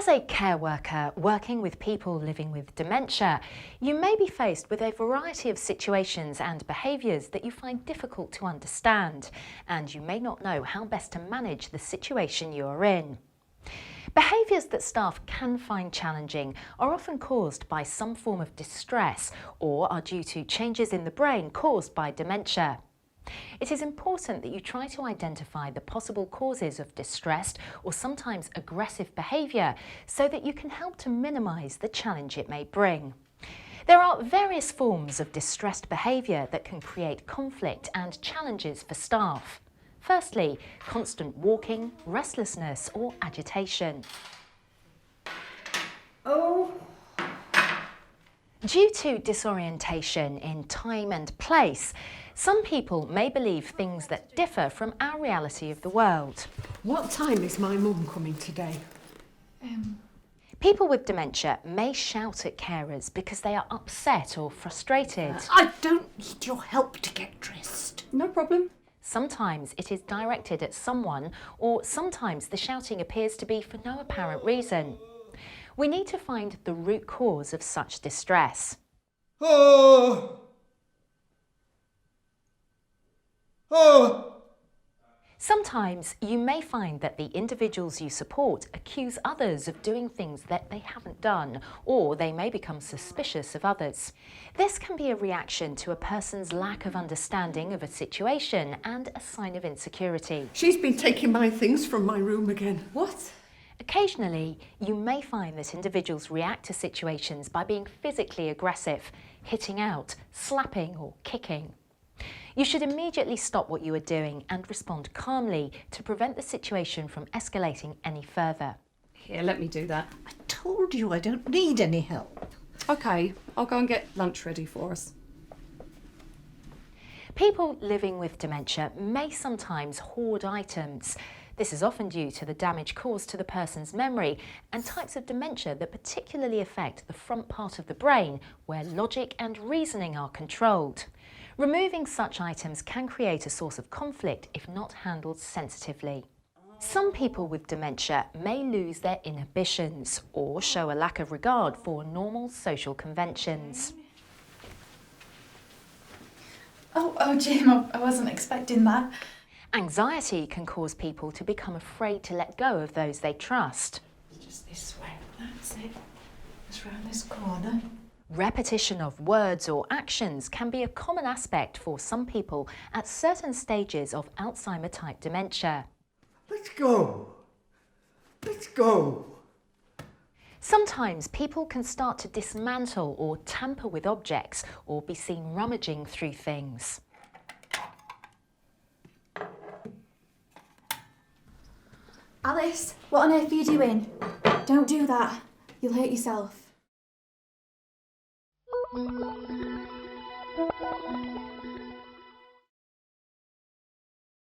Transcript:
As a care worker working with people living with dementia, you may be faced with a variety of situations and behaviours that you find difficult to understand, and you may not know how best to manage the situation you are in. Behaviours that staff can find challenging are often caused by some form of distress or are due to changes in the brain caused by dementia. It is important that you try to identify the possible causes of distressed or sometimes aggressive behaviour so that you can help to minimise the challenge it may bring. There are various forms of distressed behaviour that can create conflict and challenges for staff. Firstly, constant walking, restlessness or agitation. Due to disorientation in time and place, some people may believe things that differ from our reality of the world. What time is my mum coming today? People with dementia may shout at carers because they are upset or frustrated. I don't need your help to get dressed. No problem. Sometimes it is directed at someone, or sometimes the shouting appears to be for no apparent reason. We need to find the root cause of such distress. Sometimes you may find that the individuals you support accuse others of doing things that they haven't done, or they may become suspicious of others. This can be a reaction to a person's lack of understanding of a situation and a sign of insecurity. She's been taking my things from my room again. What? Occasionally, you may find that individuals react to situations by being physically aggressive, hitting out, slapping or kicking. You should immediately stop what you are doing and respond calmly to prevent the situation from escalating any further. Here, let me do that. I told you I don't need any help. Okay, I'll go and get lunch ready for us. People living with dementia may sometimes hoard items. This is often due to the damage caused to the person's memory and types of dementia that particularly affect the front part of the brain, where logic and reasoning are controlled. Removing such items can create a source of conflict if not handled sensitively. Some people with dementia may lose their inhibitions or show a lack of regard for normal social conventions. Oh, Jim, I wasn't expecting that. Anxiety can cause people to become afraid to let go of those they trust. Just this way, that's it. Just round this corner. Repetition of words or actions can be a common aspect for some people at certain stages of Alzheimer-type dementia. Let's go. Let's go. Sometimes people can start to dismantle or tamper with objects or be seen rummaging through things. Alice, what on earth are you doing? Don't do that. You'll hurt yourself.